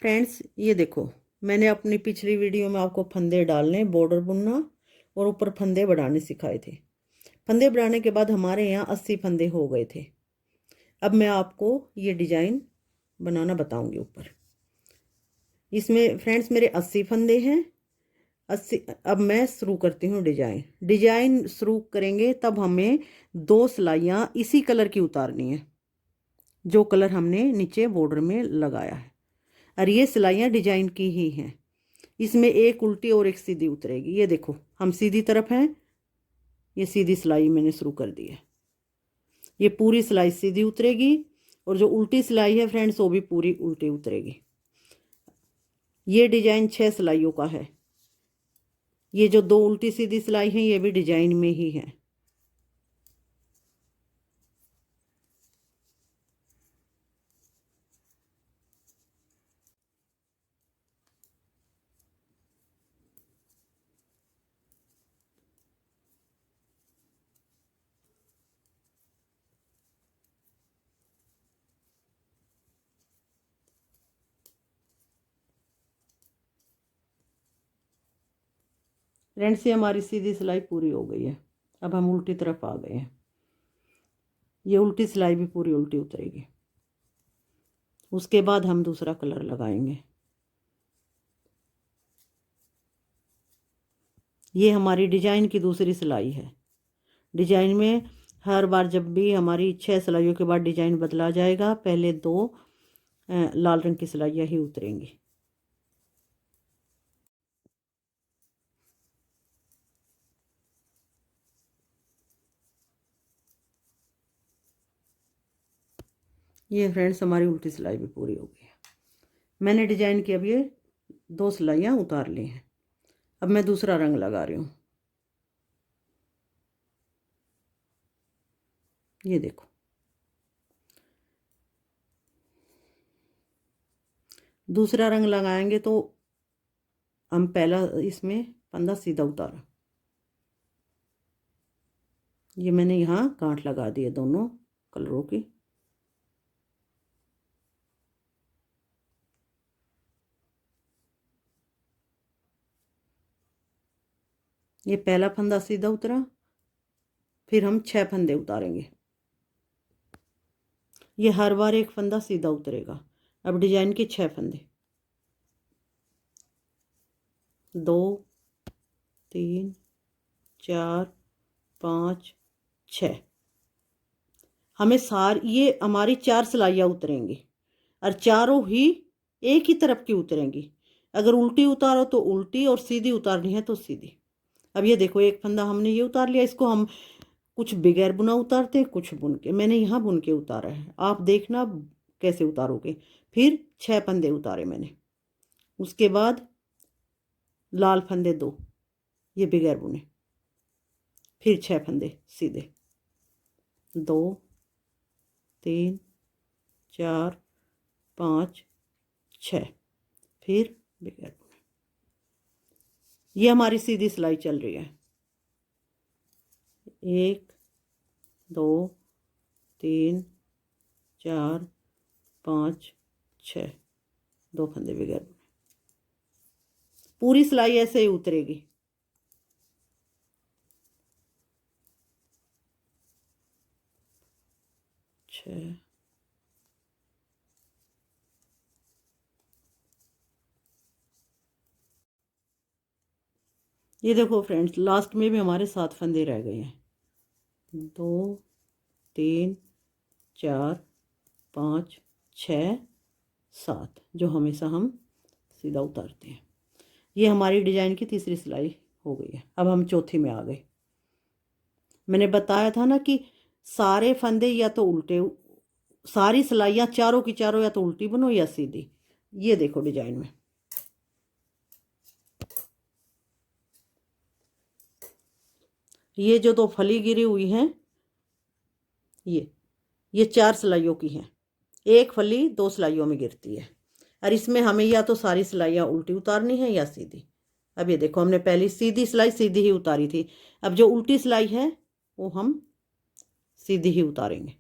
Friends ये देखो, मैंने अपनी पिछली वीडियो में आपको फंदे डालने, बॉर्डर बुनना और ऊपर फंदे बढ़ाने सिखाए थे। फंदे बढ़ाने के बाद हमारे यहाँ 80 फंदे हो गए थे। अब मैं आपको ये डिजाइन बनाना बताऊंगी ऊपर। इसमें फ्रेंड्स मेरे 80 फंदे हैं। 80। अब मैं शुरू करती हूँ डिजाइन शुरू करेंगे तब हमें 2 सिलाइयाँ इसी कलर की उतारनी है, जो कलर हमने नीचे बॉर्डर में लगाया है। और ये सिलाइयाँ डिजाइन की ही हैं। इसमें एक उल्टी और एक सीधी उतरेगी। ये देखो, हम सीधी तरफ हैं, ये सीधी सिलाई मैंने शुरू कर दी है। ये पूरी सिलाई सीधी उतरेगी और जो उल्टी सिलाई है फ्रेंड्स वो भी पूरी उल्टी उतरेगी। ये डिजाइन 6 सिलाइयों का है। ये जो 2 उल्टी सीधी सिलाई है ये भी डिजाइन में ही है। फ्रेंड्स ये हमारी सीधी सिलाई पूरी हो गई है। अब हम उल्टी तरफ आ गए हैं। ये उल्टी सिलाई भी पूरी उल्टी उतरेगी। उसके बाद हम दूसरा कलर लगाएंगे। ये हमारी डिजाइन की दूसरी सिलाई है। डिजाइन में हर बार जब भी हमारी 6 सिलाइयों के बाद डिजाइन बदला जाएगा, पहले 2 लाल रंग की सिलाइयाँ ही उतरेंगी। ये फ्रेंड्स हमारी उल्टी सिलाई भी पूरी हो गई है। मैंने डिजाइन की अब ये 2 सिलाइयाँ उतार ली हैं। अब मैं दूसरा रंग लगा रही हूँ। ये देखो, दूसरा रंग लगाएंगे तो हम पहला इसमें फंदा सीधा उतारा। ये मैंने यहाँ गांठ लगा दी है दोनों कलरों की। ये पहला फंदा सीधा उतरा, फिर हम 6 फंदे उतारेंगे। ये हर बार एक फंदा सीधा उतरेगा। अब डिजाइन के 6 फंदे, 2 3 4 5 6। हमें ये हमारी 4 सिलाइयाँ उतरेंगी और चारों ही एक ही तरफ की उतरेंगी। अगर उल्टी उतारो तो उल्टी और सीधी उतारनी है तो सीधी। अब ये देखो, एक फंदा हमने ये उतार लिया। इसको हम कुछ बगैर बुना उतारते हैं, कुछ बुन के। मैंने यहाँ बुन के उतारा है, आप देखना कैसे उतारोगे। फिर 6 फंदे उतारे मैंने। उसके बाद लाल फंदे 2, ये बगैर बुने। फिर 6 फंदे सीधे, 2 3 4 5 6, फिर बगैर बुने। ये हमारी सीधी सिलाई चल रही है। 1 2 3 4 5 6, 2 फंदे बगैर बुने। पूरी सिलाई ऐसे ही उतरेगी। ये देखो फ्रेंड्स, लास्ट में भी हमारे 7 फंदे रह गए हैं। 2 3 4 5 6 7, जो हमेशा हम सीधा उतारते हैं। ये हमारी डिजाइन की तीसरी सिलाई हो गई है। अब हम चौथी में आ गए। मैंने बताया था ना कि सारे फंदे या तो उल्टे, सारी सिलाइयाँ चारों की चारों या तो उल्टी बनो या सीधी। ये देखो डिजाइन में, ये जो 2 फली गिरी हुई हैं, ये 4 सिलाइयों की हैं। एक फली 2 सिलाइयों में गिरती है और इसमें हमें या तो सारी सिलाइयाँ उल्टी उतारनी है या सीधी। अब ये देखो, हमने पहली सीधी सिलाई सीधी ही उतारी थी। अब जो उल्टी सिलाई है वो हम सीधी ही उतारेंगे।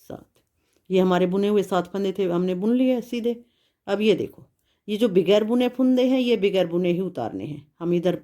7। ये हमारे बुने हुए 7 फंदे थे, हमने बुन लिए सीधे। अब ये देखो, ये जो बगैर बुने फंदे हैं ये बगैर बुने ही उतारने हैं। हम इधर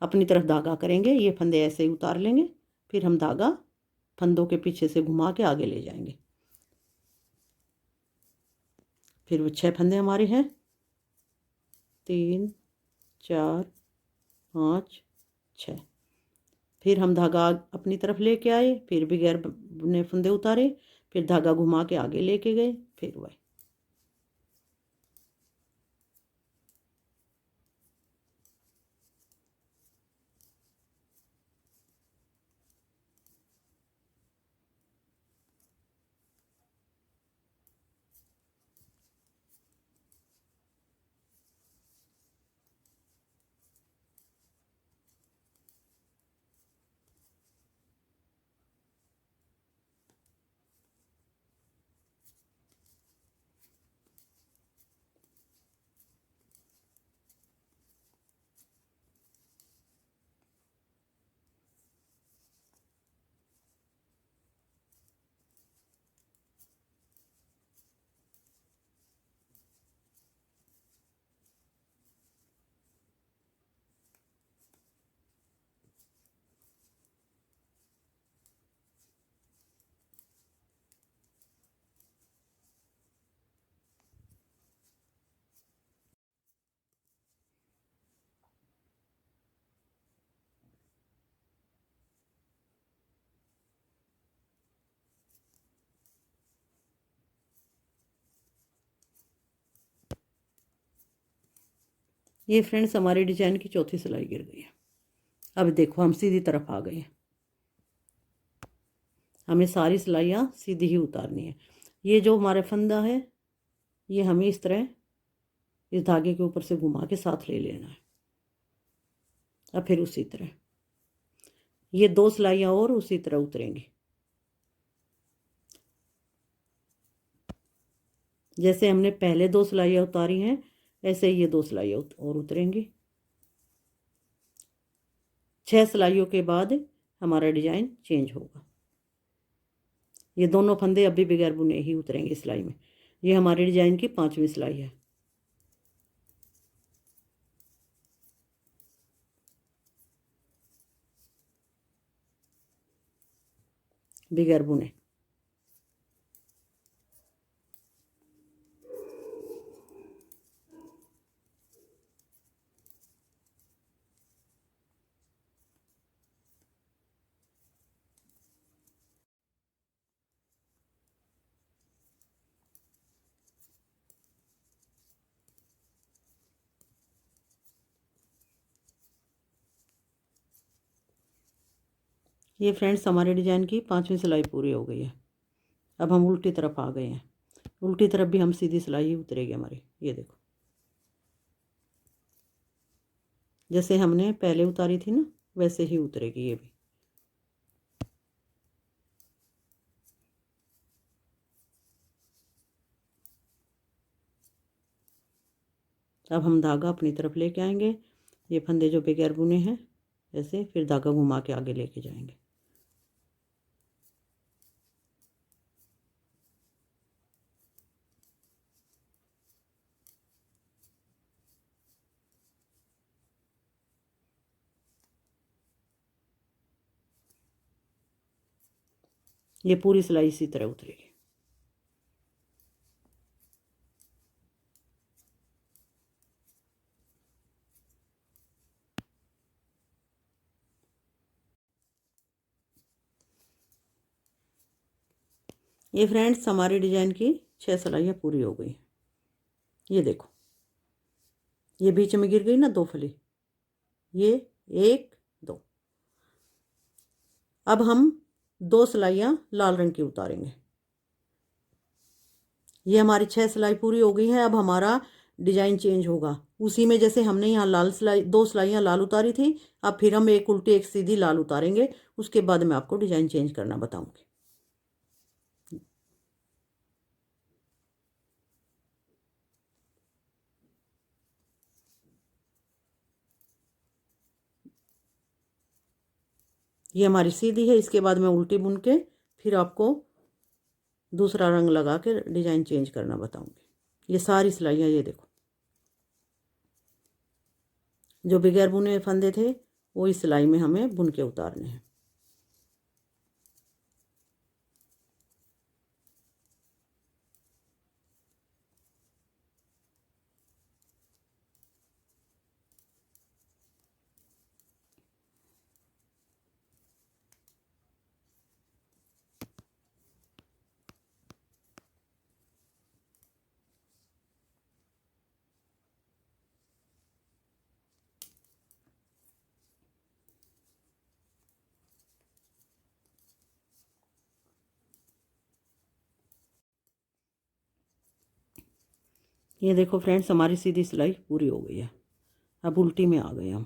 अपनी तरफ धागा करेंगे, ये फंदे ऐसे ही उतार लेंगे, फिर हम धागा फंदों के पीछे से घुमा के आगे ले जाएंगे। फिर वो 6 फंदे हमारे हैं, 3 4 5 6। फिर हम धागा अपनी तरफ लेके आए, फिर बगैर बुने फंदे उतारे, फिर धागा घुमा के आगे लेके गए, फिर वही। ये फ्रेंड्स हमारी डिजाइन की चौथी सिलाई गिर गई है। अब देखो हम सीधी तरफ आ गए हैं, हमें सारी सिलाइयाँ सीधी ही उतारनी है। ये जो हमारा फंदा है ये हमें इस तरह इस धागे के ऊपर से घुमा के साथ ले लेना है। अब फिर उसी तरह ये 2 सिलाइयाँ और उसी तरह उतरेंगी, जैसे हमने पहले 2 सिलाइयाँ उतारी हैं ऐसे ही ये 2 सिलाइयाँ और उतरेंगी। 6 सिलाइयों के बाद हमारा डिजाइन चेंज होगा। ये दोनों फंदे अभी बगैर बुने ही उतरेंगे सिलाई में। ये हमारे डिजाइन की 5वीं सिलाई है। बगैर बुने ये फ्रेंड्स हमारे डिजाइन की 5वीं सिलाई पूरी हो गई है। अब हम उल्टी तरफ आ गए हैं। उल्टी तरफ भी हम सीधी सिलाई ही उतरेगी हमारी। ये देखो जैसे हमने पहले उतारी थी ना वैसे ही उतरेगी ये भी। अब हम धागा अपनी तरफ लेके आएंगे, ये फंदे जो बगैर बुने हैं ऐसे, फिर धागा घुमा के आगे लेके जाएंगे। ये पूरी सिलाई इसी तरह उतरेगी। ये फ्रेंड्स हमारी डिजाइन की 6 सिलाइयाँ पूरी हो गई। ये देखो ये बीच में गिर गई ना 2 फली, ये 1 2। अब हम 2 सिलाइयाँ लाल रंग की उतारेंगे। ये हमारी 6 सिलाई पूरी हो गई है। अब हमारा डिजाइन चेंज होगा उसी में, जैसे हमने यहाँ लाल सिलाई 2 सिलाइयाँ लाल उतारी थी, अब फिर हम एक उल्टी एक सीधी लाल उतारेंगे। उसके बाद मैं आपको डिजाइन चेंज करना बताऊंगी। ये हमारी सीधी है, इसके बाद मैं उल्टी बुन के फिर आपको दूसरा रंग लगा के डिजाइन चेंज करना बताऊंगी। ये सारी सिलाइयाँ, ये देखो, जो बगैर बुने हुए फंदे थे वो इस सिलाई में हमें बुन के उतारने हैं। ये देखो फ्रेंड्स, हमारी सीधी सिलाई पूरी हो गई है। अब उल्टी में आ गए हम।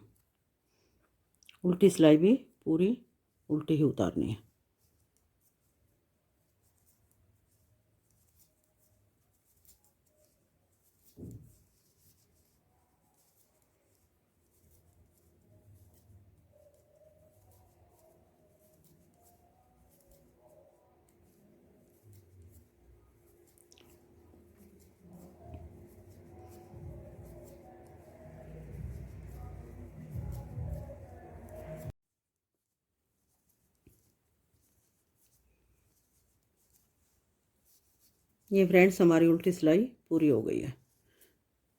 उल्टी सिलाई भी पूरी उल्टी ही उतारनी है। ये फ्रेंड्स, हमारी उल्टी सिलाई पूरी हो गई है।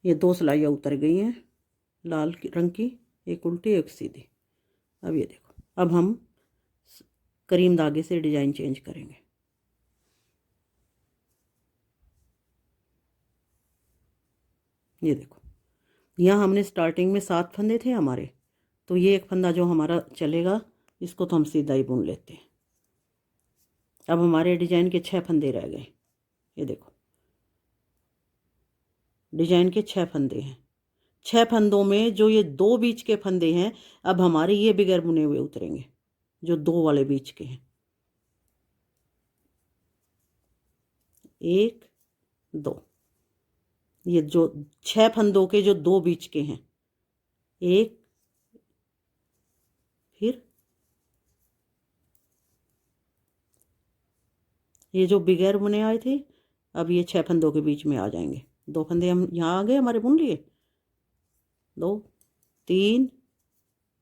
ये 2 सिलाइयाँ उतर गई हैं लाल रंग की, एक उल्टी एक सीधी। अब ये देखो, अब हम करीम धागे से डिजाइन चेंज करेंगे। ये देखो, यहाँ हमने स्टार्टिंग में 7 फंदे थे हमारे, तो ये एक फंदा जो हमारा चलेगा इसको तो हम सीधा ही बुन लेते हैं। अब हमारे डिजाइन के 6 फंदे रह गए। ये देखो, डिजाइन के 6 फंदे हैं। 6 फंदों में जो ये 2 बीच के फंदे हैं, अब हमारे ये बगैर बुने हुए उतरेंगे, जो 2 वाले बीच के हैं। 1 2, ये जो 6 फंदों के जो 2 बीच के हैं, 1, फिर ये जो बगैर बुने आए थे, अब ये 6 फंदों के बीच में आ जाएंगे। 2 फंदे हम यहाँ आ गए, हमारे बुन लिए। 2 3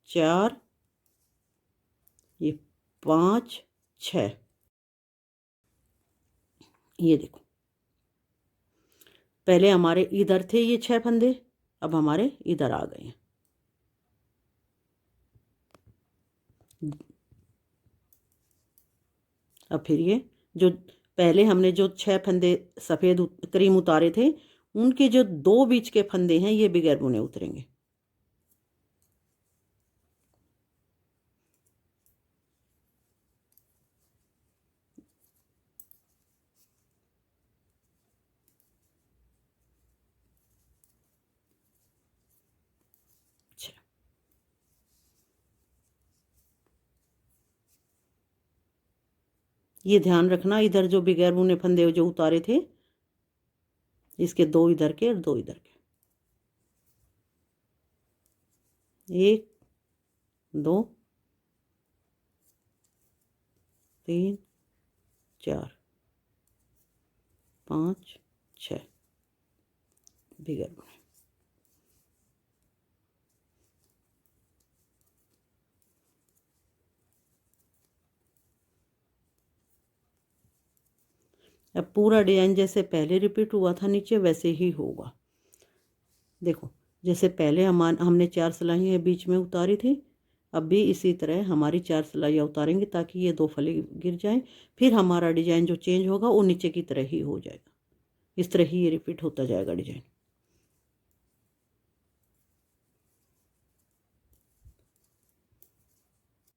4, ये 5 6। ये देखो, पहले हमारे इधर थे ये 6 फंदे, अब हमारे इधर आ गए हैं। अब फिर ये जो पहले हमने जो 6 फंदे सफ़ेद क्रीम उतारे थे, उनके जो 2 बीच के फंदे हैं ये बगैर बुने उतरेंगे। ये ध्यान रखना, इधर जो बगैर बुने फंदे जो उतारे थे, इसके 2 इधर के और 2 इधर के। 1 2 3 4 5 6 बगैर बुने। अब पूरा डिजाइन जैसे पहले रिपीट हुआ था नीचे, वैसे ही होगा। देखो, जैसे पहले हमने 4 सिलाइयाँ बीच में उतारी थी, अब भी इसी तरह हमारी 4 सिलाइयाँ उतारेंगे ताकि ये 2 फले गिर जाएं। फिर हमारा डिजाइन जो चेंज होगा वो नीचे की तरह ही हो जाएगा। इस तरह ही ये रिपीट होता जाएगा डिजाइन।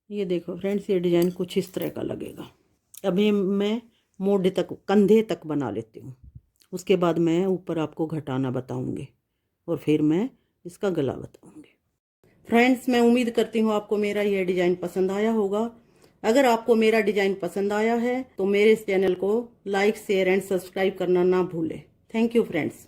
ये देखो फ्रेंड्स, ये डिजाइन कुछ इस तरह का लगेगा। अभी मैं मोढे तक, कंधे तक बना लेती हूँ, उसके बाद मैं ऊपर आपको घटाना बताऊंगी और फिर मैं इसका गला बताऊंगी। फ्रेंड्स, मैं उम्मीद करती हूँ आपको मेरा यह डिजाइन पसंद आया होगा। अगर आपको मेरा डिजाइन पसंद आया है तो मेरे इस चैनल को लाइक शेयर एंड सब्सक्राइब करना ना भूलें। Thank you friends.